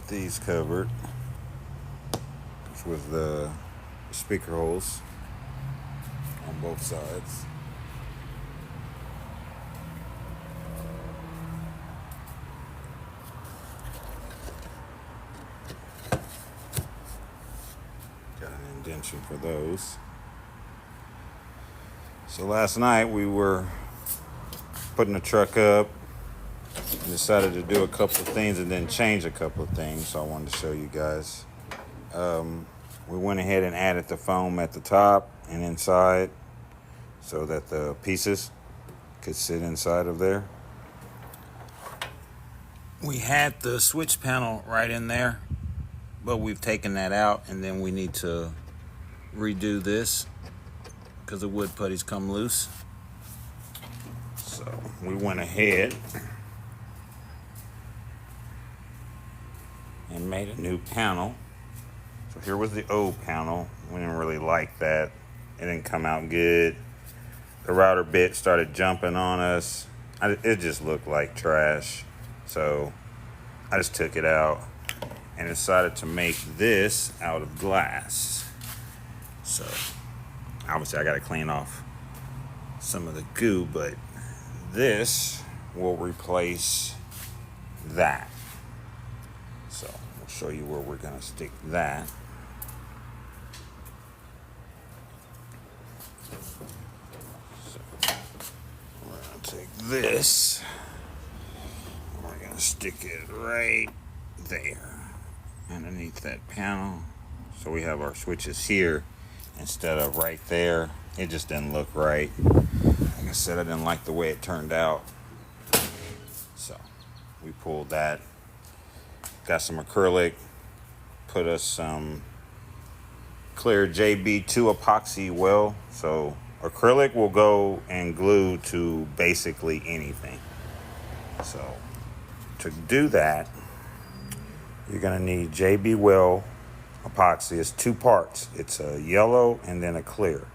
got these covered, which was the speaker holes on both sides. Got an indentation for those. So last night we were putting the truck up and decided to do a couple of things and then change a couple of things. So I wanted to show you guys. We went ahead and added the foam at the top and inside so that the pieces could sit inside of there. We had the switch panel right in there, but we've taken that out, and then we need to redo this because the wood putties come loose. So we went ahead and made a new panel. So here was the old panel. We didn't really like that. It didn't come out good. The router bit started jumping on us. It just looked like trash. So I just took it out and decided to make this out of glass. So obviously I got to clean off some of the goo, but this will replace that. So we'll show you where we're going to stick that. So we're going to take this. We're going to stick it right there underneath that panel. So we have our switches here instead of right there. It just didn't look right. Like I said, I didn't like the way it turned out. So we pulled that. Got some acrylic. Put us some clear JB2 epoxy well. So acrylic will go and glue to basically anything. So to do that, you're going to need JB well epoxy. It's two parts. It's a yellow and then a clear.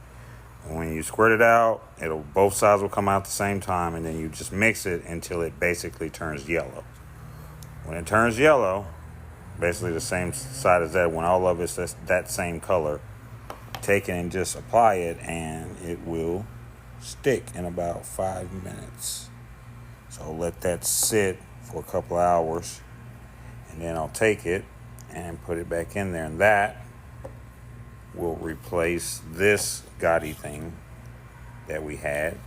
And when you squirt it out, both sides will come out at the same time, and then you just mix it until it basically turns yellow. When it turns yellow, basically the same side as that, when all of it's that same color, take it and just apply it, and it will stick in about 5 minutes. So let that sit for a couple of hours, and then I'll take it and put it back in there, and that will replace this gaudy thing that we had.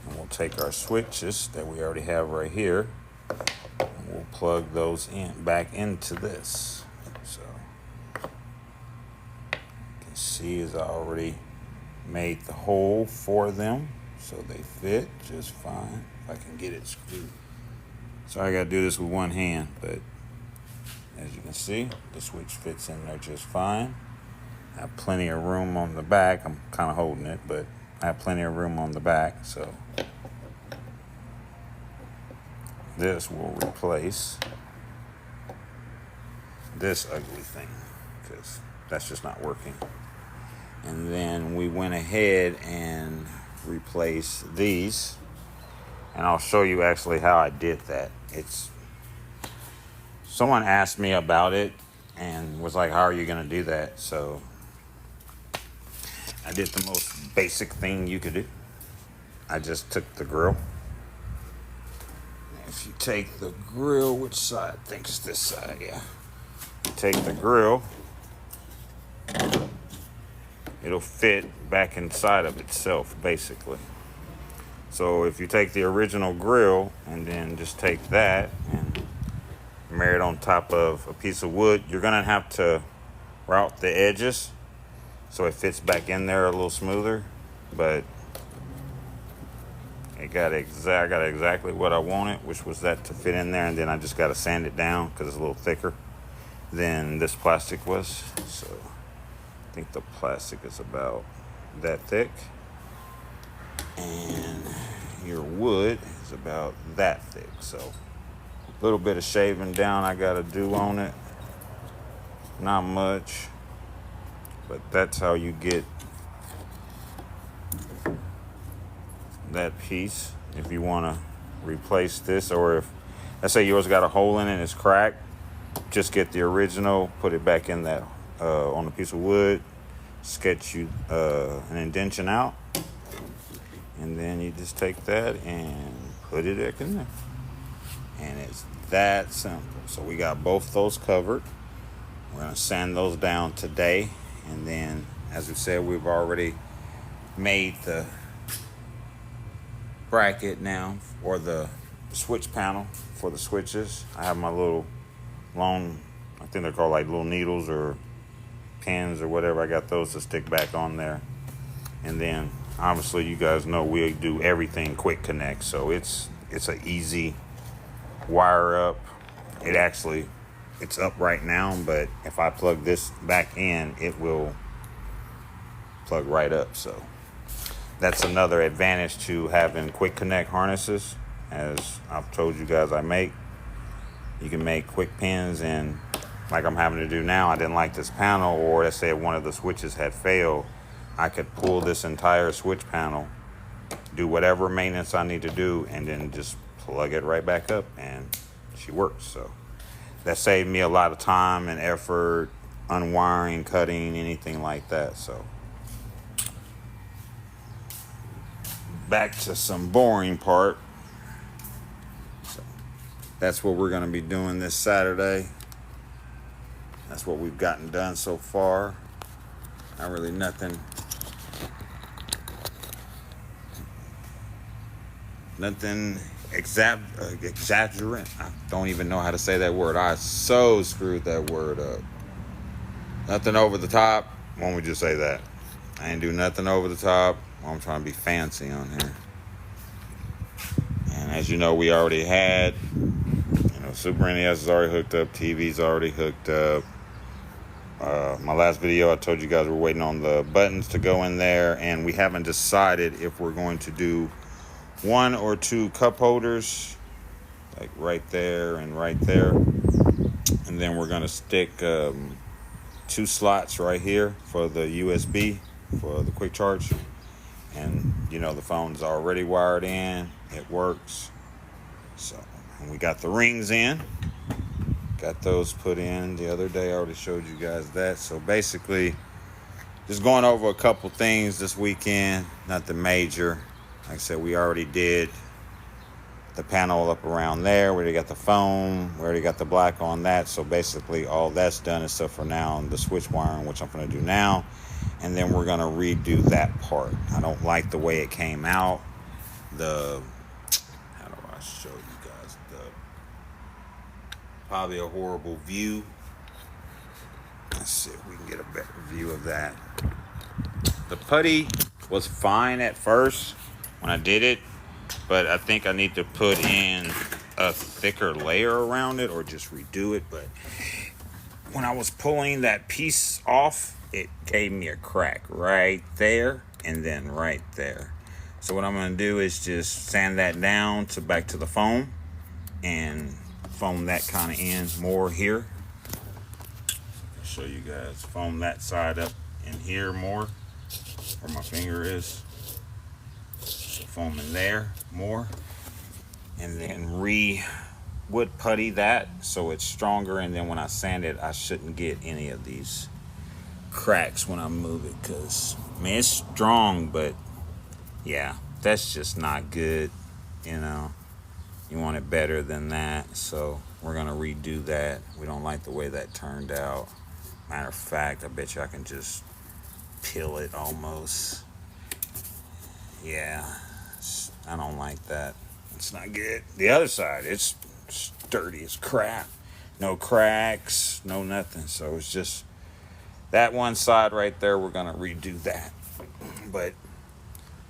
And we'll take our switches that we already have right here, and we'll plug those in back into this. So you can see is I already made the hole for them, so they fit just fine. If I can get it screwed. So I gotta do this with one hand, but as you can see, the switch fits in there just fine. I have plenty of room on the back. I'm kind of holding it, but I have plenty of room on the back. So this will replace this ugly thing because that's just not working. And then we went ahead and replaced these. And I'll show you actually how I did that. Someone asked me about it and was like, how are you going to do that? So I did the most basic thing you could do. I just took the grill. If you take the grill, which side? I think it's this side, yeah. You take the grill, it'll fit back inside of itself, basically. So if you take the original grill and then just take that and marry it on top of a piece of wood, you're going to have to route the edges so it fits back in there a little smoother. But I got exactly what I wanted, which was that to fit in there, and then I just got to sand it down because it's a little thicker than this plastic was. So I think the plastic is about that thick, and your wood is about that thick. So a little bit of shaving down I got to do on it, not much, but that's how you get that piece. If you want to replace this, or if let's say yours got a hole in it and it's cracked, just get the original, put it back in that on a piece of wood, sketch you an indentation out, and then you just take that and put it back in there. And it's that simple. So we got both those covered. We're going to sand those down today. And then, as we said, we've already made the bracket now, or the switch panel for the switches. I have my little long, I think they're called like little needles or pins or whatever. I got those to stick back on there. And then, obviously, you guys know we do everything quick connect. So it's an easy wire up. It's up right now, but if I plug this back in, it will plug right up. So that's another advantage to having quick connect harnesses. As I've told you guys, you can make quick pins, and like I'm having to do now, I didn't like this panel, or let's say one of the switches had failed, I could pull this entire switch panel, do whatever maintenance I need to do, and then just plug it right back up, and she works. So that saved me a lot of time and effort, unwiring, cutting, anything like that. So back to some boring part. So that's what we're going to be doing this Saturday. That's what we've gotten done so far. Not really nothing exaggerant. I don't even know how to say that word. I so screwed that word up. Nothing over the top. Why don't we just say that? I ain't do nothing over the top. I'm trying to be fancy on here. And as you know, we already had, Super NES is already hooked up. TV's already hooked up. My last video, I told you guys we're waiting on the buttons to go in there, and we haven't decided if we're going to do 1 or 2 cup holders, like right there and right there. And then we're going to stick 2 slots right here for the USB, for the quick charge. And, the phone's already wired in. It works. So, and we got the rings in. Got those put in the other day. I already showed you guys that. So basically, just going over a couple things this weekend. Nothing major. Like I said, we already did the panel up around there. We already got the foam. We already got the black on that. So basically, all that's done except for now the switch wiring, which I'm going to do now. And then we're going to redo that part. I don't like the way it came out. How do I show you guys? Probably a horrible view. Let's see if we can get a better view of that. The putty was fine at first when I did it, but I think I need to put in a thicker layer around it or just redo it. But when I was pulling that piece off, it gave me a crack right there and then right there. So what I'm going to do is just sand that down back to the foam and foam that kind of in more here. I'll show you guys. Foam that side up in here more, where my finger is. So foam in there more. And then wood putty that so it's stronger, and then when I sand it, I shouldn't get any of these cracks when I move it, because it's strong, but yeah, that's just not good. You want it better than that. So we're gonna redo that. We don't like the way that turned out. Matter of fact, I bet you I can just peel it almost. Yeah, I don't like that. It's not good. The other side, it's sturdy as crap. No cracks, no nothing. So it's just that one side right there, we're gonna redo that. But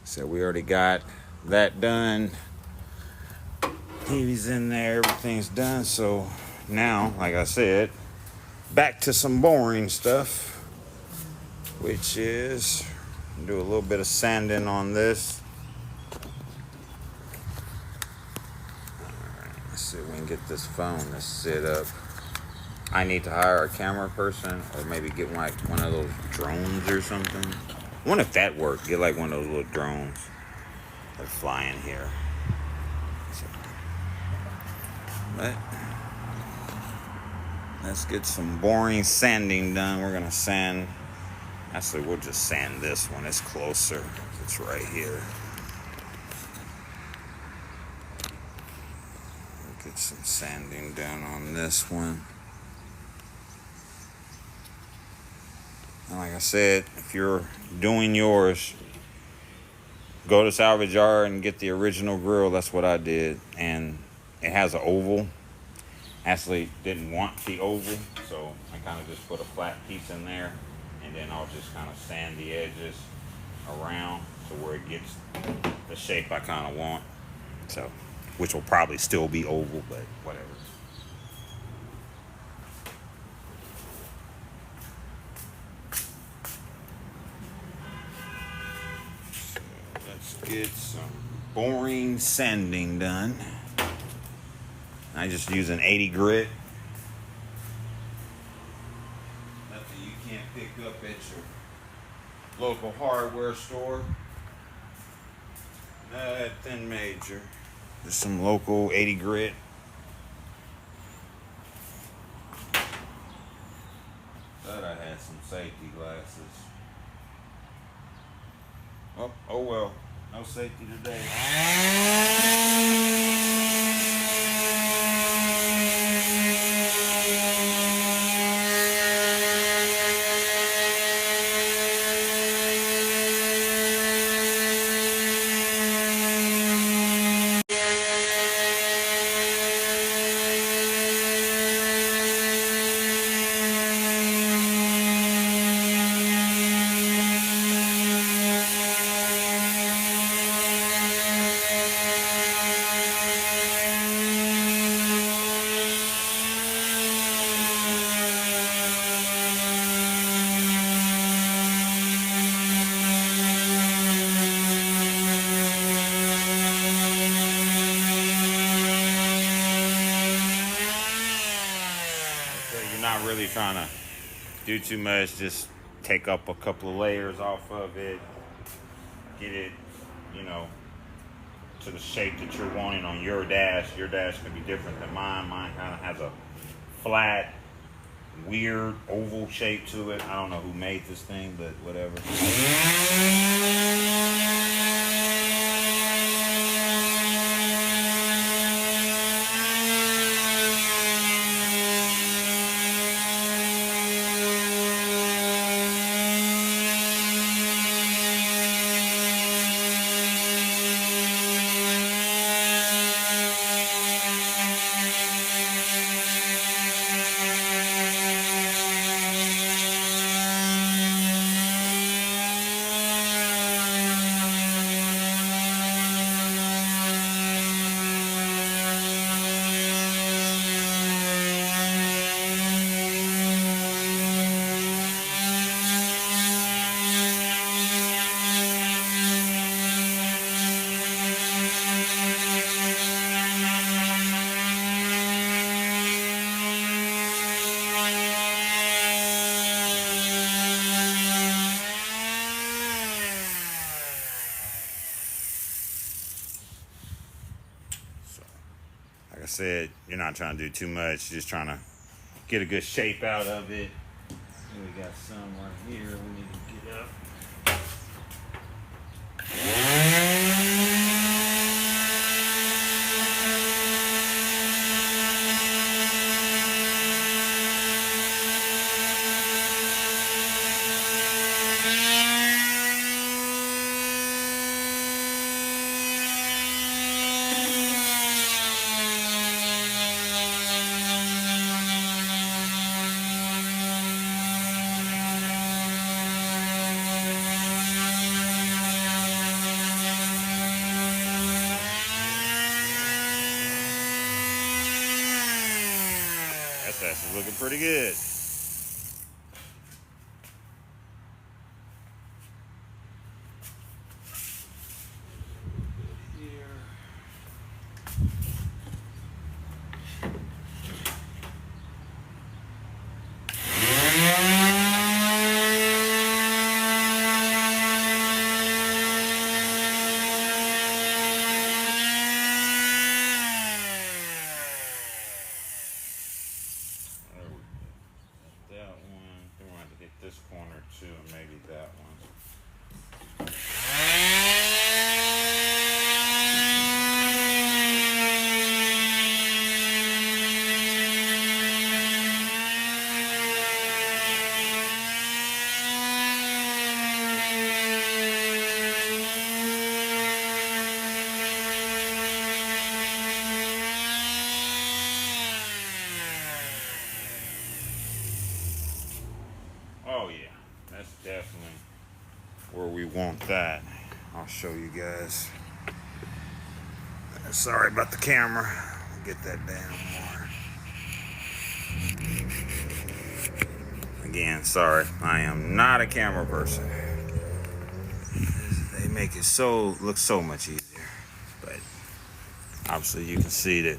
so we already got that done. TV's in there, everything's done. So now, like I said, back to some boring stuff, which is do a little bit of sanding on this. Alright, let's see if we can get this phone to sit up. I need to hire a camera person, or maybe get one of those drones or something. I wonder if that worked. Get like one of those little drones that fly in here. But Let's get some boring sanding done. We're gonna sand. Actually, we'll just sand this one. It's closer. It's right here. We'll get some sanding done on this one. And like I said, if you're doing yours, go to salvage yard and get the original grill. That's what I did. And it has an oval. Actually didn't want the oval, so I kind of just put a flat piece in there, and then I'll just kind of sand the edges around to where it gets the shape I kind of want. So, which will probably still be oval, but whatever. So let's get some boring sanding done. I just use an 80 grit. Nothing you can't pick up at your local hardware store. Nothing major. Just some local 80 grit. Thought I had some safety glasses. Oh well. No safety today. Not really trying to do too much, just take up a couple of layers off of it, get it, to the shape that you're wanting on your dash. Your dash could be different than mine. Mine kind of has a flat, weird oval shape to it. I don't know who made this thing, but whatever. Like I said, you're not trying to do too much. You're just trying to get a good shape out of it. And we got some right here we need to get up. That's looking pretty good. we want that. I'll show you guys. Sorry about the camera. I'll get that down more. Again, sorry. I am not a camera person. They make it look so much easier. But obviously you can see that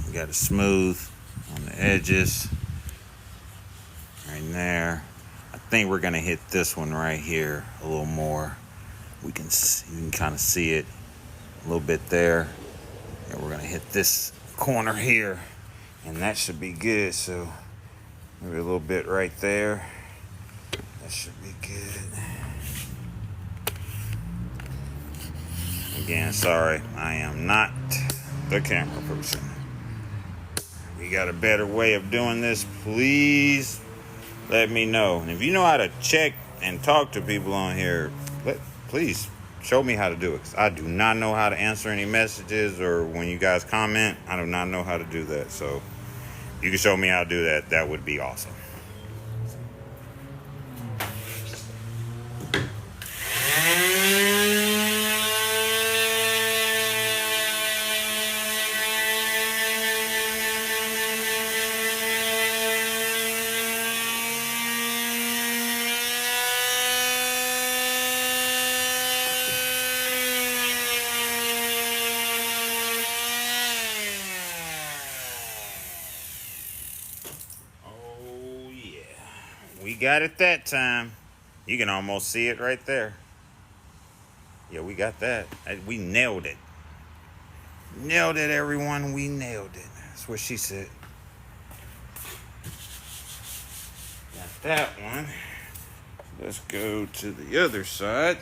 we got it smooth on the edges. Right there. I think we're gonna hit this one right here a little more. You can kind of see it a little bit there. And we're gonna hit this corner here, and that should be good. So maybe a little bit right there. That should be good. Again, sorry, I am not the camera person. If you got a better way of doing this, please let me know. And if you know how to check and talk to people on here, please show me how to do it. 'Cause I do not know how to answer any messages, or when you guys comment, I do not know how to do that. So if you can show me how to do that, that would be awesome. We got it that time. You can almost see it right there. Yeah, we got that. We nailed it. Nailed it, everyone. We nailed it. That's what she said. Got that one. Let's go to the other side.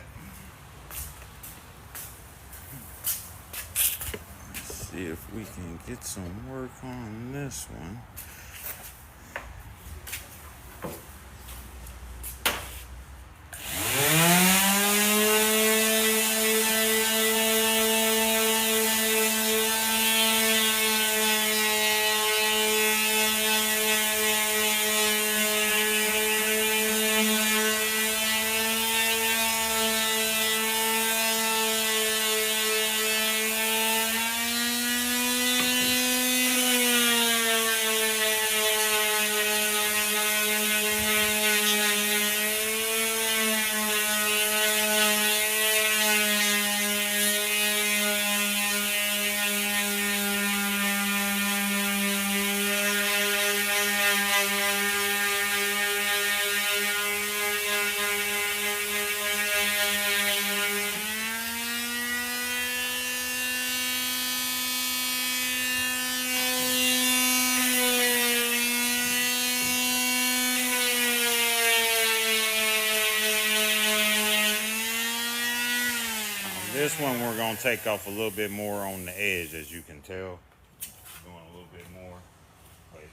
Let's see if we can get some work on this one. This one we're going to take off a little bit more on the edge, as you can tell. Doing a little bit more. But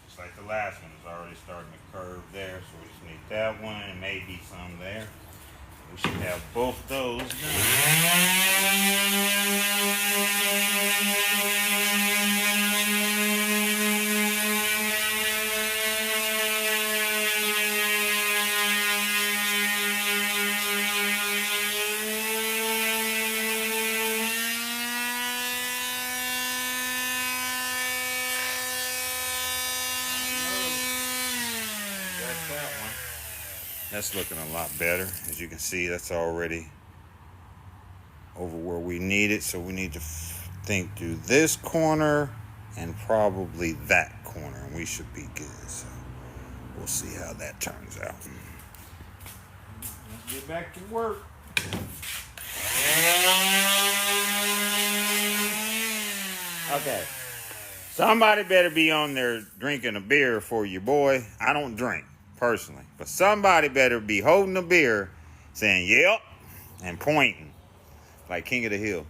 it's like the last one is already starting to curve there, so we just need that one and maybe some there. We should have both those done. That's looking a lot better. As you can see, that's already over where we need it. So we need to think through this corner and probably that corner, and we should be good. So we'll see how that turns out. Let's get back to work. Okay. Somebody better be on there drinking a beer for you, boy. I don't drink personally, but somebody better be holding a beer saying yep and pointing like King of the Hill.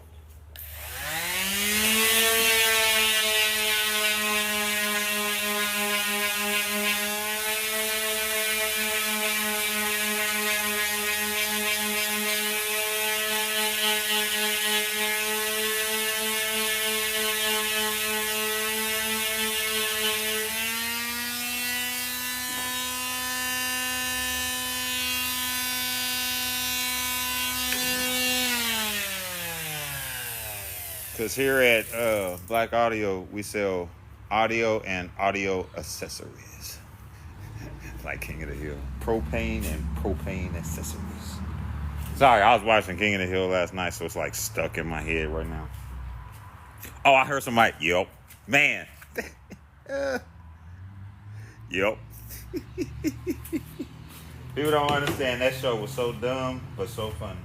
Because here at Black Audio, we sell audio and audio accessories. Like King of the Hill. Propane and propane accessories. Sorry, I was watching King of the Hill last night, so it's like stuck in my head right now. Oh, I heard somebody, yep. Man. Yep. People don't understand. That show was so dumb, but so funny.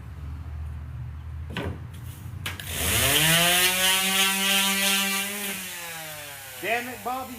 Damn it, Bobby.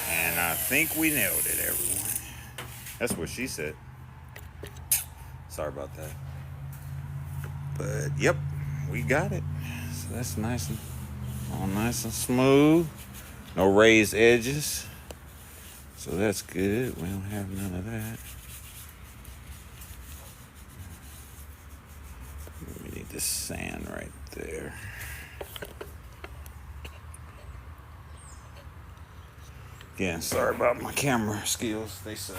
And I think we nailed it, everyone. That's what she said. Sorry about that. But, yep, we got it. So that's nice and all nice and smooth. No raised edges. So that's good. We don't have none of that. We need the sand right there. Again, sorry about my camera skills. They suck.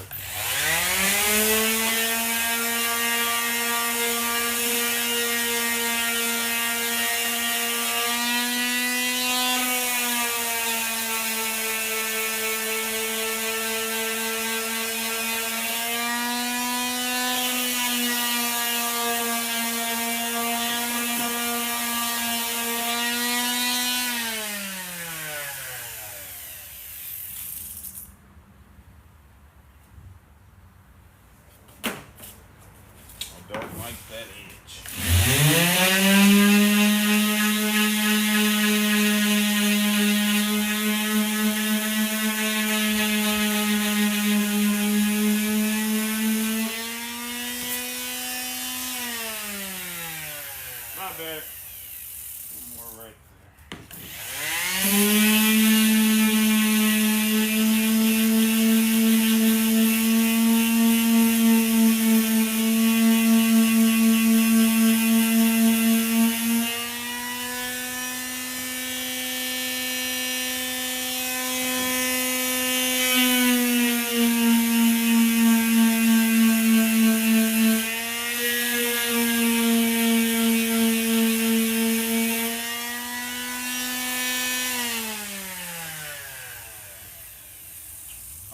Don't like that edge. Not bad. One more right there.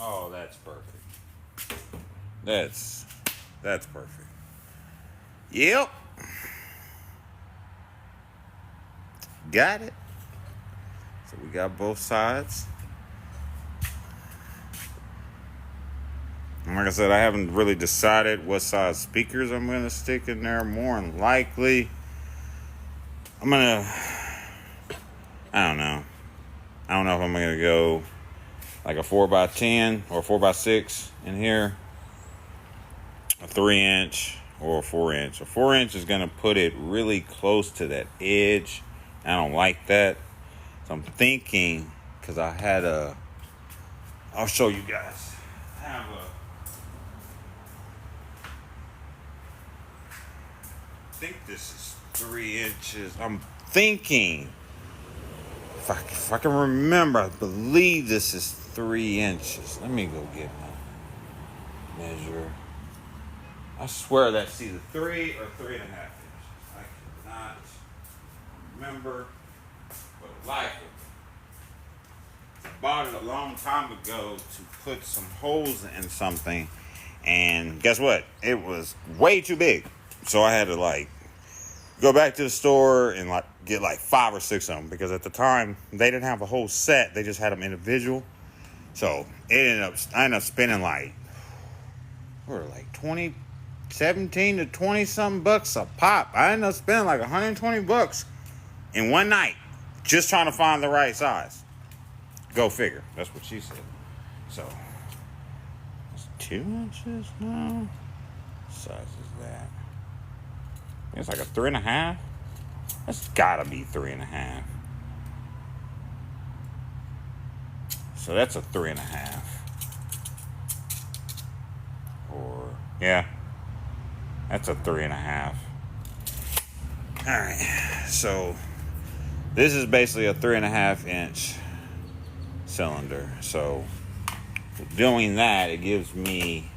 Oh, that's perfect. That's perfect. Yep. Got it. So we got both sides. And like I said, I haven't really decided what size speakers I'm going to stick in there. More than likely, I don't know. I don't know if I'm going to go like a 4x10 or 4x6 in here. A 3-inch or a 4-inch. A 4-inch is going to put it really close to that edge. I don't like that. So I'm thinking, because I'll show you guys. I think this is 3 inches. I'm thinking, if I can remember, I believe this is 3 inches. Let me go get my measure. I swear that's either 3 or 3.5 inches. I cannot remember what life of it. I bought it a long time ago to put some holes in something, and guess what? It was way too big. So I had to like go back to the store and like get like 5 or 6 of them, because at the time they didn't have a whole set, they just had them individual. So I ended up spending like 17 to 20 something bucks a pop. I ended up spending like 120 bucks in one night just trying to find the right size. Go figure. That's what she said. So it's 2 inches now. What size is that? It's like a 3.5. That's gotta be 3.5. So that's a 3.5. Or yeah, that's a 3.5. All right. So this is basically a 3.5 inch cylinder. So doing that, it gives me,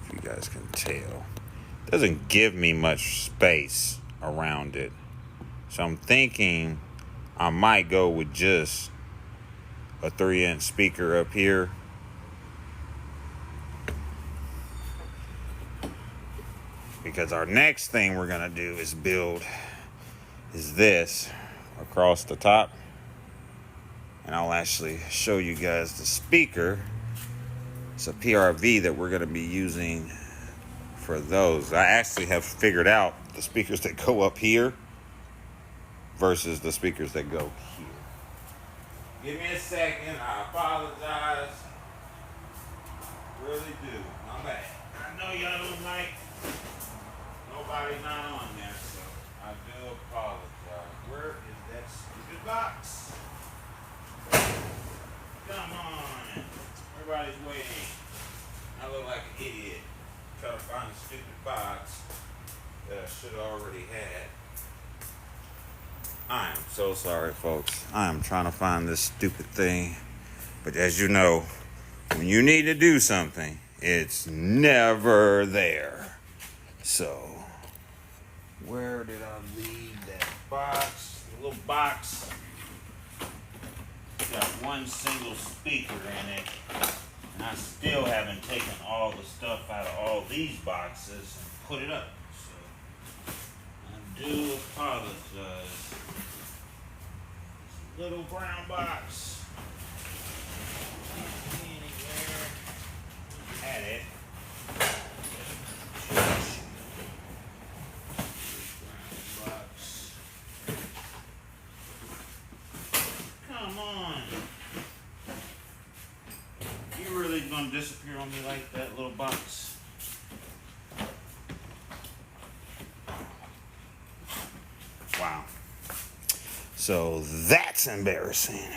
if you guys can tell, it doesn't give me much space around it. So I'm thinking I might go with just a 3-inch speaker up here. Because our next thing we're gonna do is build is this across the top. And I'll actually show you guys the speaker. It's a PRV that we're gonna be using for those. I actually have figured out the speakers that go up here versus the speakers that go here. Give me a second, I apologize. Really do. My bad. I know y'all don't like nobody's not on there, so I do apologize. Where is that stupid box? Come on. Everybody's waiting. I look like an idiot trying to find a stupid box that I should have already had. I am so sorry, folks. I am trying to find this stupid thing. But as you know, when you need to do something, it's never there. So, where did I leave that box? The little box. It's got one single speaker in it. And I still haven't taken all the stuff out of all these boxes and put it up. So, I do apologize. This little brown box. Anywhere. Had it. Come on. You really gonna disappear on me like that, little box? Wow. So that's embarrassing.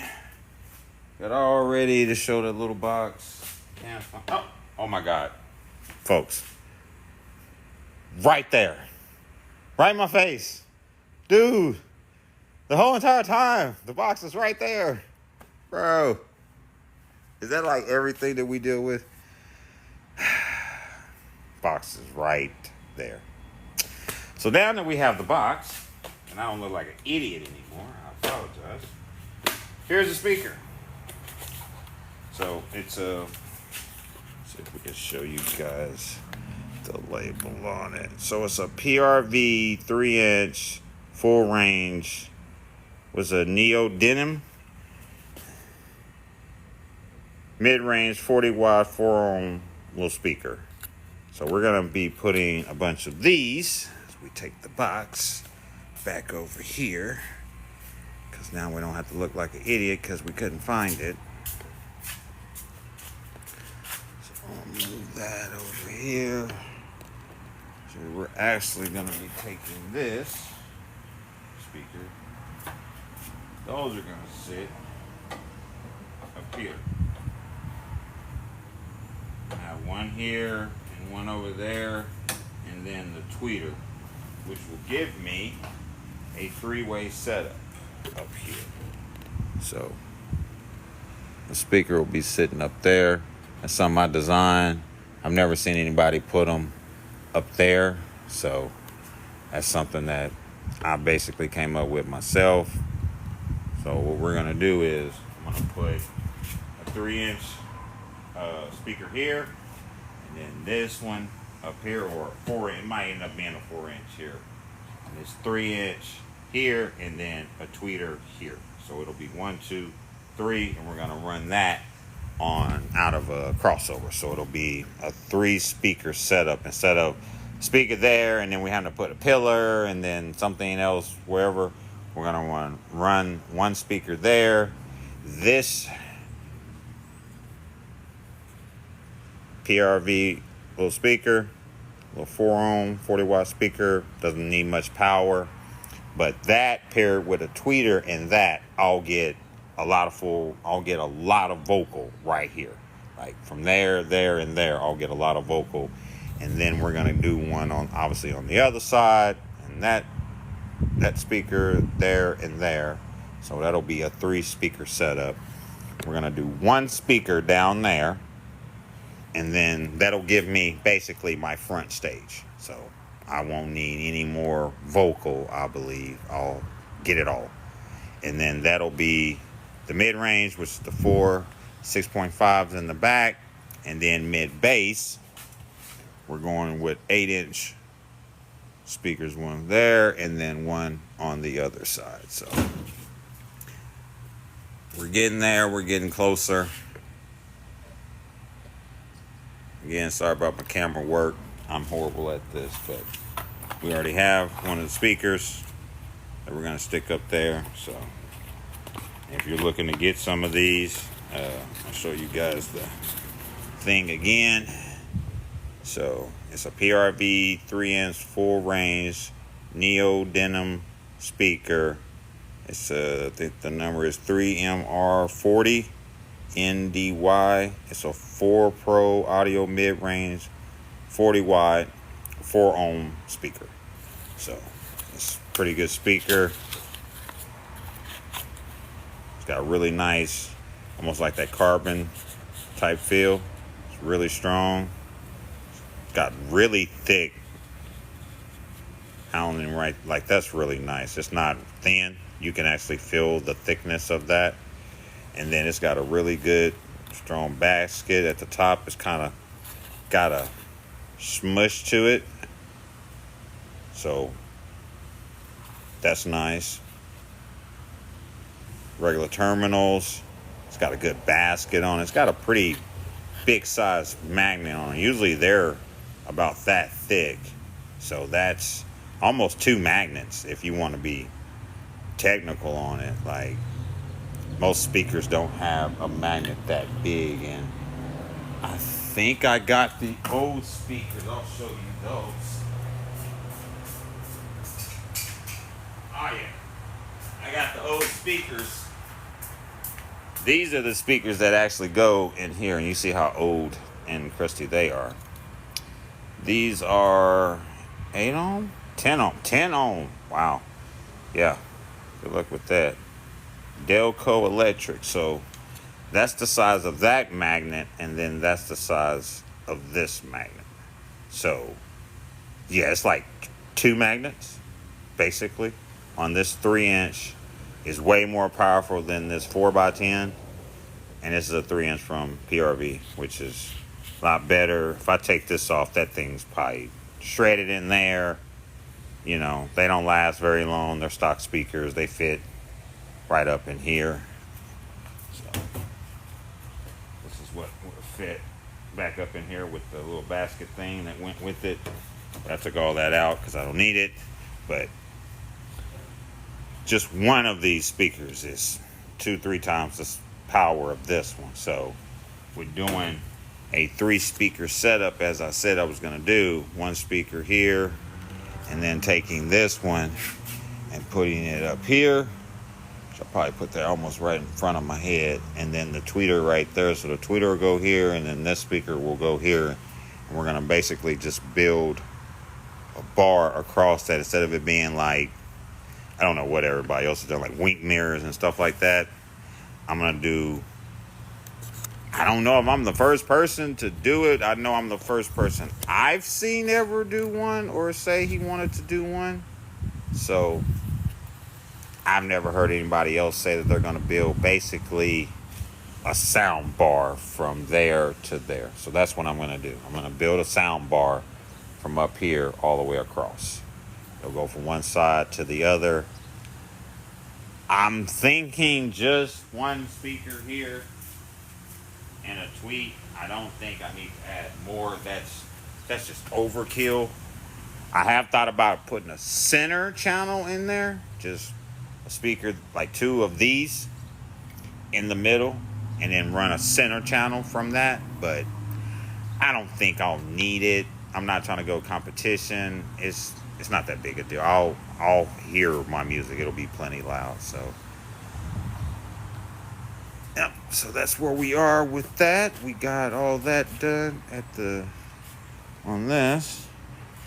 Got all ready to show that little box. Can't find. Oh my God. Folks. Right there. Right in my face. Dude. The whole entire time. The box is right there. Bro. Is that like everything that we deal with? Box is right there. So now that we have the box, and I don't look like an idiot anymore, I apologize. Here's the speaker. So it's a, see if we can show you guys the label on it. So it's a PRV 3-inch full range. Was a neodymium mid-range 40 watt 4-ohm little speaker. So we're gonna be putting a bunch of these as we take the box back over here, because now we don't have to look like an idiot because we couldn't find it. So I'll move that over here. So we're actually gonna be taking this speaker. Those are gonna sit up here. I have one here and one over there, and then the tweeter, which will give me a 3-way setup up here. So the speaker will be sitting up there. That's something I designed. I've never seen anybody put them up there. So that's something that I basically came up with myself. So what we're going to do is I'm going to put a 3-inch speaker here, and then this one up here, or 4-inch. It might end up being a 4-inch here. And it's 3-inch here, and then a tweeter here. So it'll be 1, 2, 3, and we're going to run that on out of a crossover. So it'll be a 3-speaker setup instead of speaker there, and then we have to put a pillar and then something else wherever. We're going to run 1 speaker there. This PRV little speaker, little 4-ohm 40-watt speaker, doesn't need much power, but that paired with a tweeter and that, I'll get a lot of vocal right here. Like from there, there, and there, I'll get a lot of vocal. And then we're gonna do one obviously on the other side, and that speaker there and there. So that'll be a 3-speaker setup. We're gonna do 1 speaker down there, and then that'll give me basically my front stage. So I won't need any more vocal, I believe. I'll get it all. And then that'll be the mid-range, which is the 4 6.5s in the back. And then mid-bass, we're going with 8-inch speakers, one there, and then one on the other side. So we're getting there. We're getting closer. Again, sorry about my camera work. I'm horrible at this, but we already have one of the speakers that we're going to stick up there. So if you're looking to get some of these, I'll show you guys the thing again. So it's a PRV 3-inch full range neodymium speaker. It's I think the number is 3MR40 NDY. It's a 4 Pro audio mid-range 40 watt 4-ohm speaker. So it's a pretty good speaker. It's got a really nice, almost like that carbon type feel. It's really strong. It's got really thick hounding, right? Like that's really nice. It's not thin. You can actually feel the thickness of that. And then it's got a really good strong basket at the top. It's kind of got a smush to it. So that's nice. Regular terminals. It's got a good basket on it. It's got a pretty big size magnet on it. Usually they're about that thick. So that's almost 2 magnets if you want to be technical on it. Like most speakers don't have a magnet that big, and I think I got the old speakers. I'll show you those. Oh yeah, I got the old speakers. These are the speakers that actually go in here, and you see how old and crusty they are. These are 8-ohm, 10-ohm, 10-ohm. Wow. Yeah. Good luck with that. Delco Electric. So that's the size of that magnet, and then that's the size of this magnet. So yeah, it's like 2 magnets basically. On this 3-inch is way more powerful than this 4x10, and this is a 3-inch from PRV, which is a lot better. If I take this off, that thing's probably shredded in there. You know, they don't last very long. They're stock speakers. They fit right up in here. So this is what would fit back up in here with the little basket thing that went with it. But I took all that out because I don't need it. But just one of these speakers is 2-3 times the power of this one. So we're doing a 3-speaker setup, as I said I was going to do. 1 speaker here, and then taking this one and putting it up here. I'll probably put that almost right in front of my head, and then the tweeter right there. So the tweeter will go here, and then this speaker will go here, and we're going to basically just build a bar across that instead of it being like, I don't know what everybody else has done, like wink mirrors and stuff like that. I'm going to do I don't know if I'm the first person to do it. I know I'm the first person I've seen ever do one or say he wanted to do one. So I've never heard anybody else say that they're going to build basically a sound bar from there to there. So that's what I'm going to do. I'm going to build a sound bar from up here all the way across. It'll go from one side to the other. I'm thinking just one speaker here and a tweet. I don't think I need to add more. That's just overkill. I have thought about putting a center channel in there, just a speaker like two of these in the middle, and then run a center channel from that. But I don't think I'll need it. I'm not trying to go competition. It's not that big a deal. I'll hear my music. It'll be plenty loud. So yep. So that's where we are with that. We got all that done on this.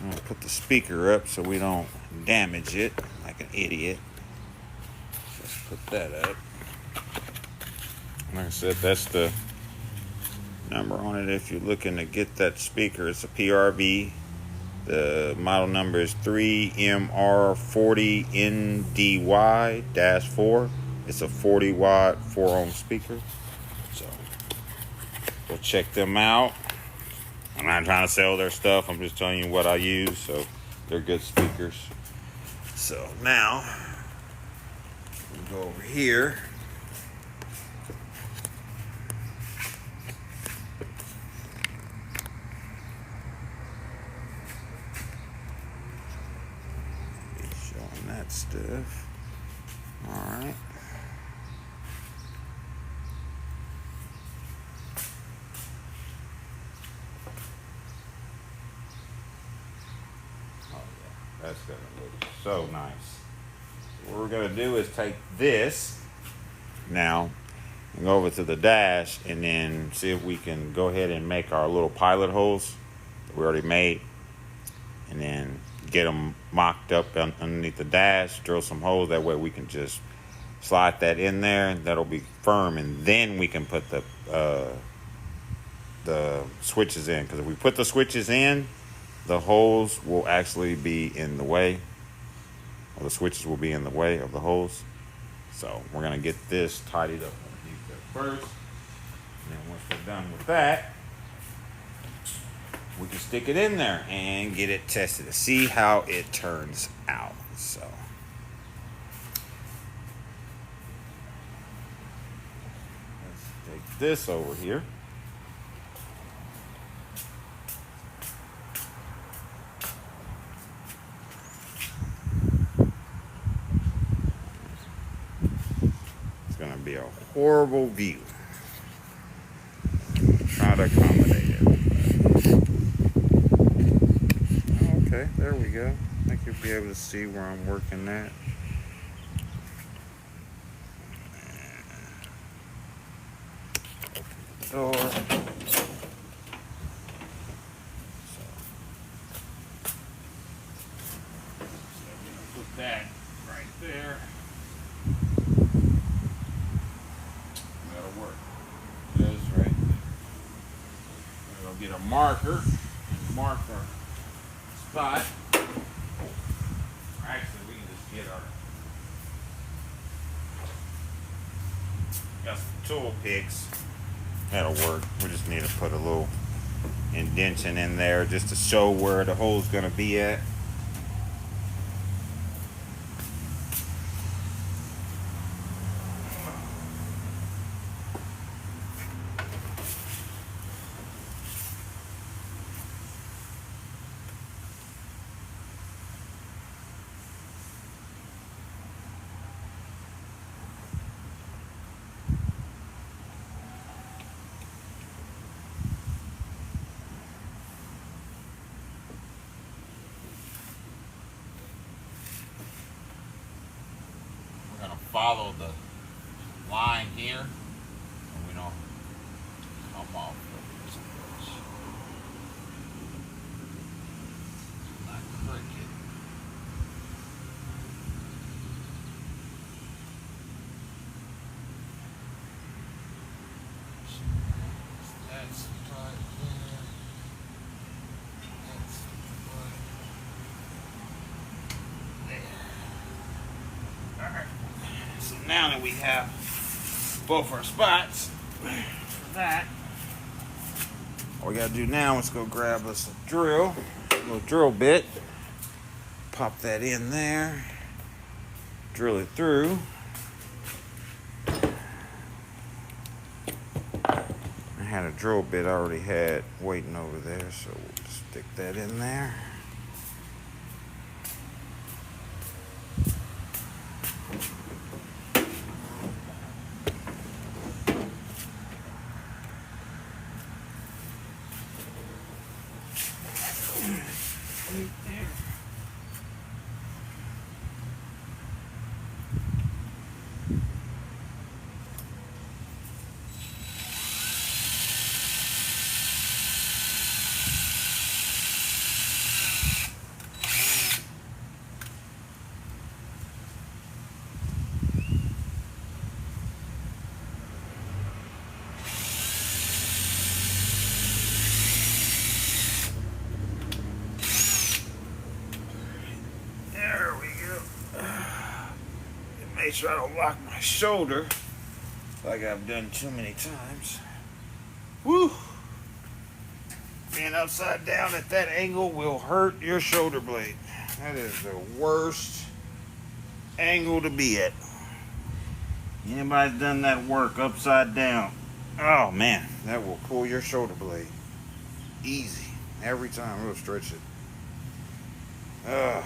I'm gonna put the speaker up so we don't damage it like an idiot. Let's put that up. Like I said, that's the number on it if you're looking to get that speaker. It's a PRV. The model number is 3MR40NDY-4. It's a 40 watt 4 ohm speaker. So go check them out. I'm not trying to sell their stuff. I'm just telling you what I use. So they're good speakers. So now we go over here. Showing that stuff. All right. That's going to look so nice. What we're going to do is take this now and go over to the dash and then see if we can go ahead and make our little pilot holes that we already made, and then get them mocked up underneath the dash, drill some holes. That way we can just slide that in there. That'll be firm, and then we can put the switches in. Because if we put the switches in, the holes will actually be in the way, or the switches will be in the way of the holes. So we're going to get this tidied up first. And then once we're done with that, we can stick it in there and get it tested to see how it turns out. So let's take this over here. Be a horrible view. Try to accommodate it. Okay, there we go. I think you'll be able to see where I'm working at. Open the door. So put that right there. Get a marker and mark our spot. Actually, we can just get got some tool picks. That'll work. We just need to put a little indentation in there just to show where the hole's gonna be at. Follow the line here, and we don't come off of this bridge. Not crooked. now that we have both our spots for that, all we gotta do now is go grab us a drill, a little drill bit, pop that in there, drill it through. I had a drill bit I already had waiting over there, so we'll stick that in there. Make sure I don't lock my shoulder like I've done too many times. Woo! Being upside down at that angle will hurt your shoulder blade. That is the worst angle to be at. Anybody's done that work upside down, oh man, that will pull your shoulder blade. Easy. Every time it'll stretch it. Alright.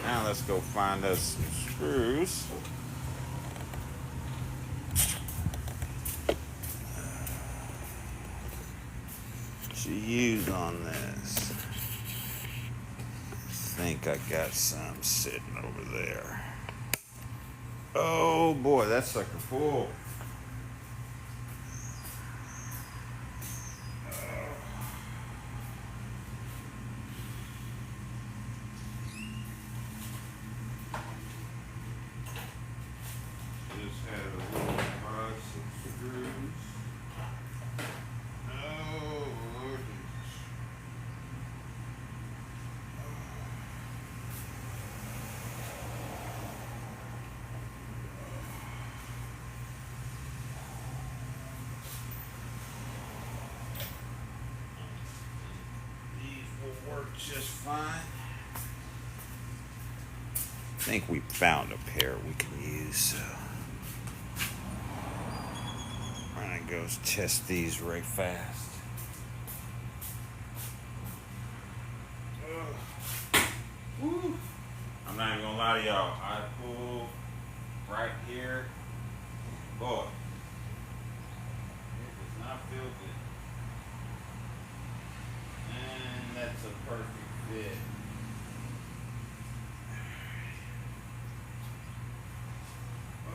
Now let's go find us some screws. To use on this. I think I got some sitting over there. Oh boy, that's sucker full. Just fine. I think we found a pair we can use, so I'm gonna go test these right fast. Woo. I'm not even gonna lie to y'all, I pulled right here, boy, it does not feel good. That's a perfect fit.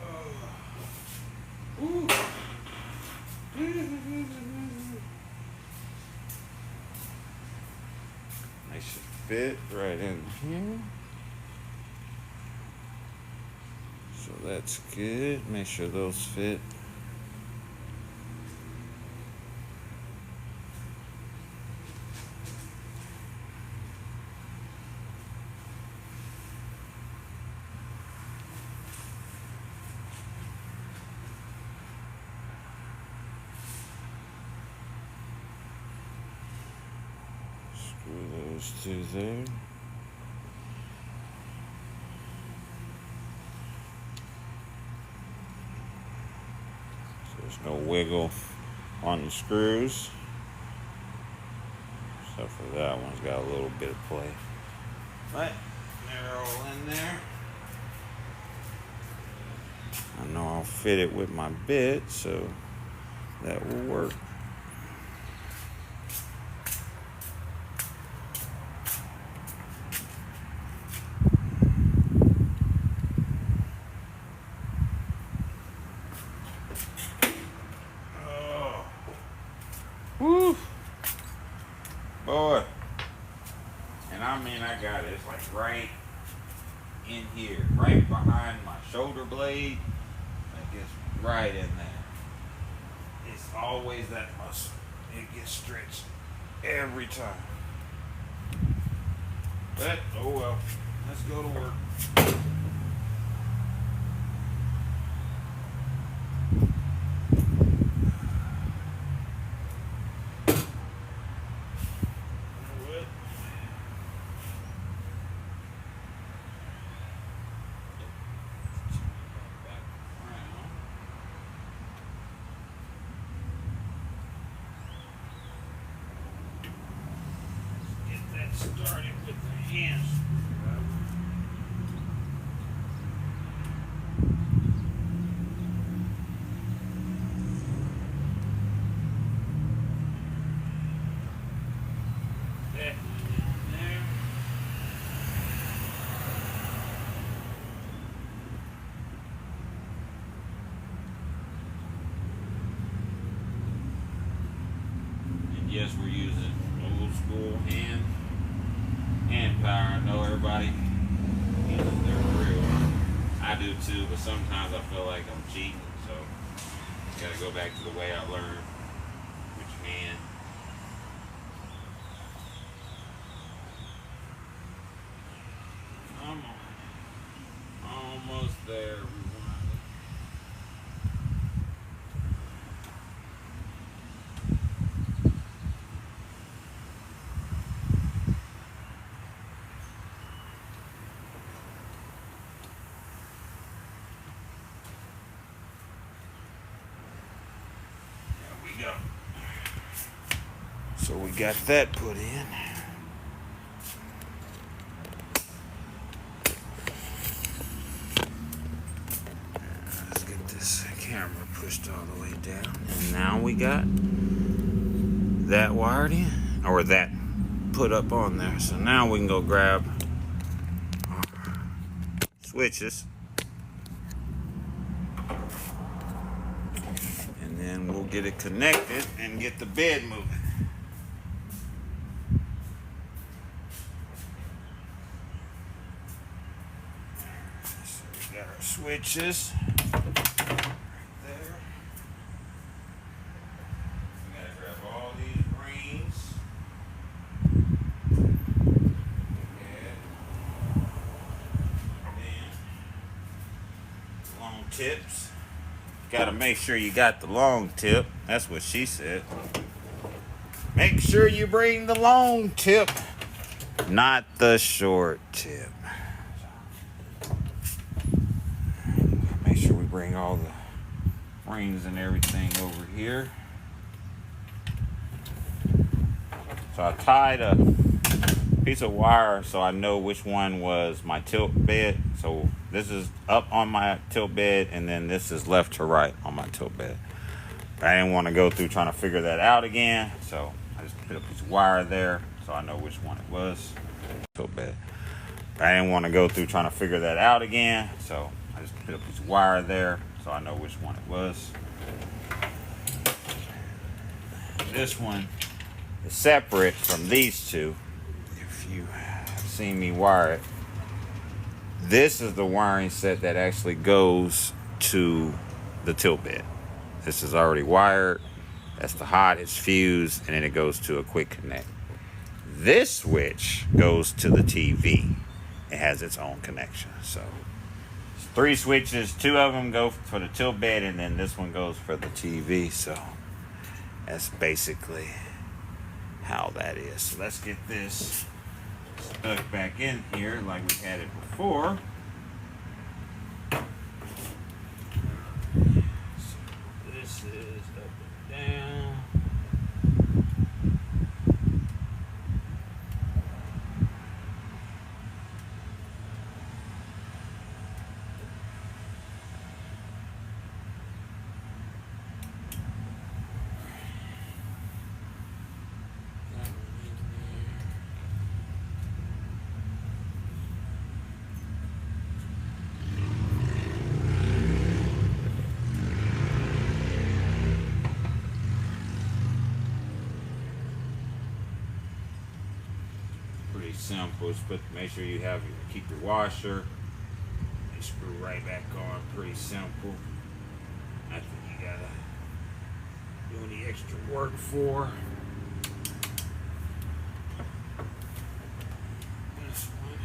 Oh. They should fit right in here. So that's good. Make sure those fit. Those two there. So there's no wiggle on the screws. Except for that one's got a little bit of play. But they're all in there. I know I'll fit it with my bit, so that will work. Woo! Boy. And I mean, I got it. It's like right in here, right behind my shoulder blade. Like it's right in there. It's always that muscle. it gets stretched every time. But, oh well, let's go to work. Started with the hand screwdriver. That in there. And yes, we're using old school hand power. I know everybody uses their real. I do too, but sometimes I feel like I'm cheating, so gotta go back to the way I learned with your hand. I'm almost there. Go. So we got that put in. Let's get this camera pushed all the way down. And now we got that wired in, or that put up on there. So now we can go grab our switches. And we'll get it connected and get the bed moving. So we got our switches right there. We gotta grab all these rings. And long tips. Got to make sure you got the long tip. That's what she said. Make sure you bring the long tip, not the short tip. Make sure we bring all the rings and everything over here. So I tied a piece of wire so I know which one was my tilt bed. So this is up on my tilt bed, and then this is left to right on my tilt bed. But I didn't want to go through trying to figure that out again, so I just put a piece of wire there so I know which one it was. Tilt bed. But I didn't want to go through trying to figure that out again, so I just put a piece of wire there so I know which one it was. This one is separate from these two. If you have seen me wire it, this is the wiring set that actually goes to the tilt bed. This is already wired. That's the hot, it's fused, and then it goes to a quick connect. This switch goes to the TV. It has its own connection. So it's 3 switches, 2 of them go for the tilt bed, and then this one goes for the TV. So that's basically how that is. So let's get this stuck back in here like we had it before. So this is up and down. Simple. Just make sure you keep your washer and screw right back on. Pretty simple. Nothing you gotta do any extra work for. This one.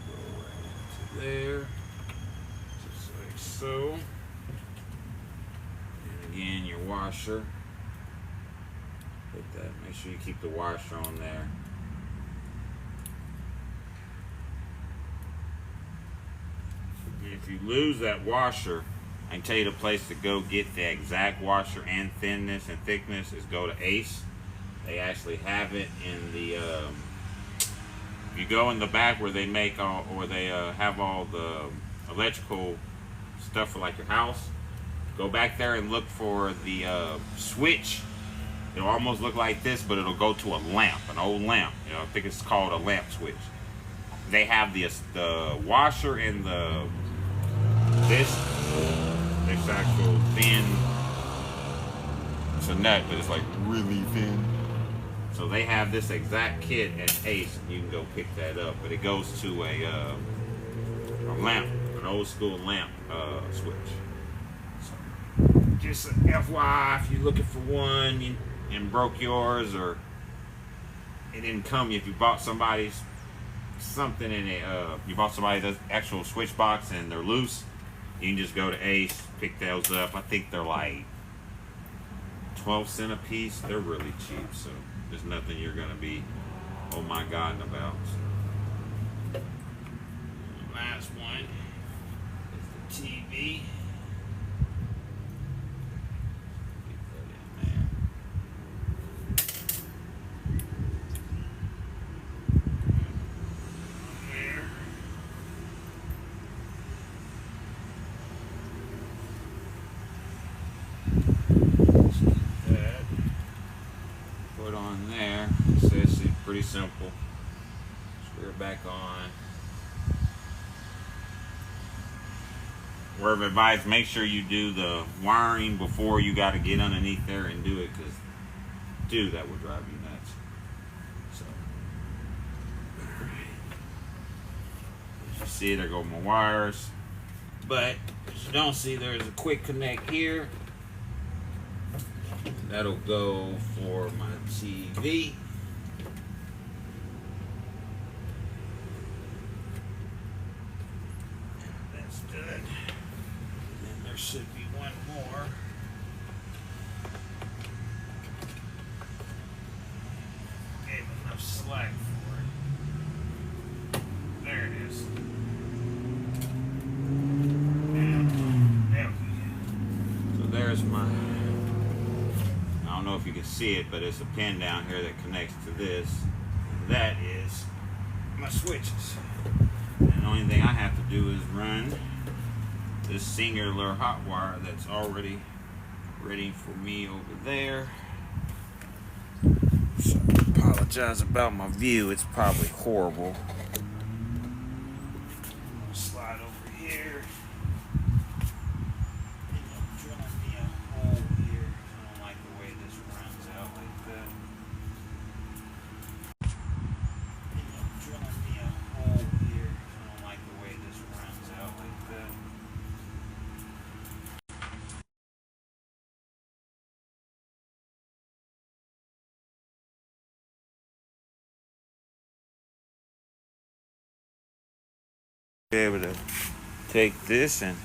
Go right into there. Just like so. And again, your washer. Put that, make sure you keep the washer on there. If you lose that washer, I can tell you the place to go get the exact washer and thinness and thickness is go to Ace. They actually have it in the, you go in the back where they make all, or they have all the electrical stuff for like your house. Go back there and look for the switch. It'll almost look like this, but it'll go to a lamp, an old lamp. You know, I think it's called a lamp switch. They have the washer and this actual thin. It's a nut, but it's like really thin. So they have this exact kit at Ace, and you can go pick that up. But it goes to a lamp, an old school lamp switch. So just an FYI, if you're looking for one and broke yours, or it didn't come, if you bought somebody's something in it, you bought somebody's actual switch box and they're loose, you can just go to Ace, pick those up. I think they're like 12 cents a piece. They're really cheap, so there's nothing you're gonna be oh my god about. So, last one is the TV. Pretty simple. Screw it back on. Word of advice, make sure you do the wiring before you got to get underneath there and do it, because dude, that would drive you nuts. So, as you see, there go my wires. But as you don't see, there's a quick connect here. That'll go for my TV. Should be one more. Gave enough slack for it. There it is. And there we go. So there's my, I don't know if you can see it, but it's a pin down here that connects to this. And that is my switches. And the only thing I have to do is run this singular hot wire that's already ready for me over there. So I apologize about my view, it's probably horrible. Slide over here. End up drilling me a hole here. I don't like the way this runs out like that. End up drilling me a hole here. I don't like the way this runs out like that. Be able to take this and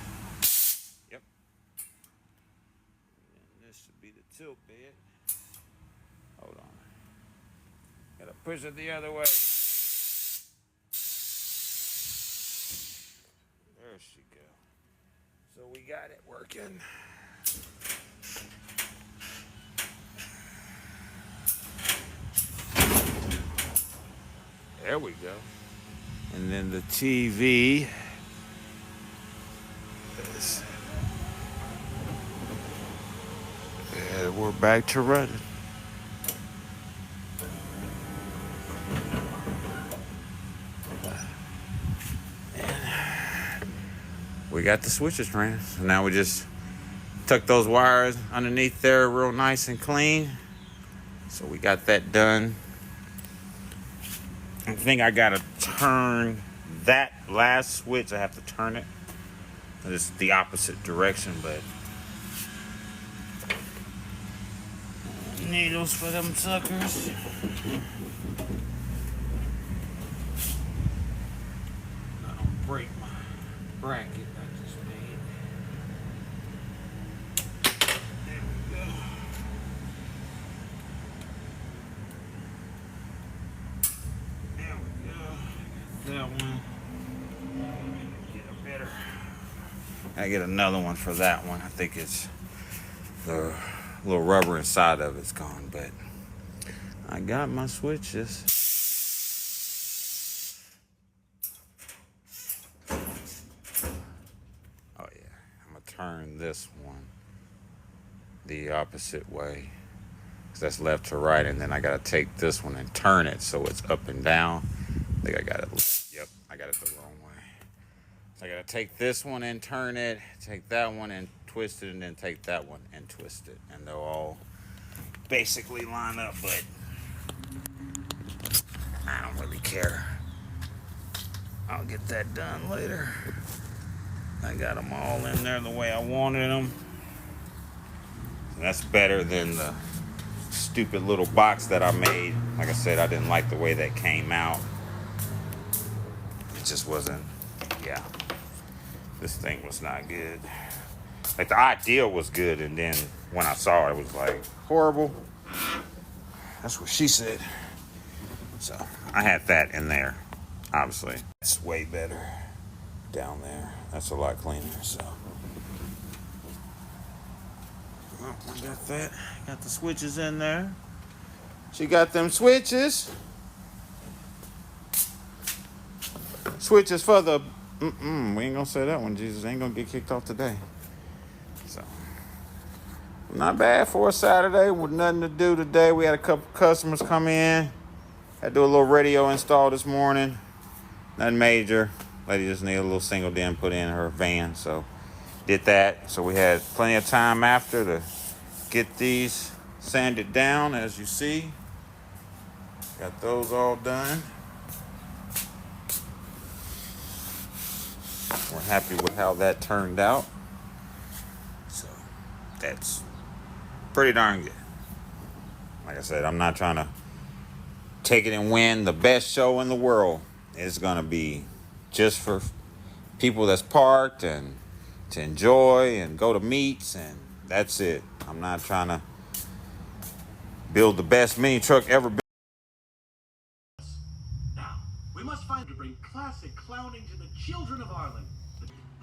yep, and this should be the tilt bed. Hold on, gotta push it the other way. There she go. So we got it working. There we go. And then the TV is, and we're back to running. And we got the switches ran. So now we just tuck those wires underneath there real nice and clean. So we got that done. I think I gotta turn that last switch. I have to turn it. It's the opposite direction, but needles for them suckers. I don't break my bracket I just made. There we go. There we go. That one. Get a better. I get another one for that one. I think it's the little rubber inside of it's gone, but I got my switches. Oh yeah, I'm gonna turn this one the opposite way, because that's left to right, and then I gotta take this one and turn it so it's up and down. I think I got it. Yep, I got it the wrong way. So I gotta take this one and turn it, take that one and twist it, and then take that one and twist it, and they'll all basically line up, but I don't really care. I'll get that done later. I got them all in there the way I wanted them. That's better than the stupid little box that I made. Like I said, I didn't like the way that came out. It just wasn't, yeah. This thing was not good. Like, the idea was good, and then when I saw it, it was like horrible. That's what she said. So I had that in there, obviously. It's way better down there. That's a lot cleaner, so. Well, I got that. Got the switches in there. She got them switches. Switches for the, we ain't gonna say that one, Jesus. Ain't gonna get kicked off today. So, not bad for a Saturday with nothing to do today. We had a couple customers come in. Had to do a little radio install this morning. Nothing major. Lady just needed a little single DIN put in her van, so did that. So we had plenty of time after to get these sanded down, as you see. Got those all done. We're happy with how that turned out. So that's pretty darn good. Like I said, I'm not trying to take it and win the best show in the world. It's gonna be just for people that's parked and to enjoy and go to meets, and that's it. I'm not trying to build the best mini truck ever built. Now, we must find to bring classic clowning to the children of Ireland.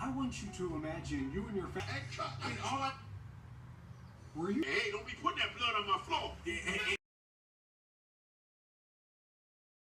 I want you to imagine you and your family. Hey, Chuck, all right. Were you? Hey, don't be putting that blood on my floor.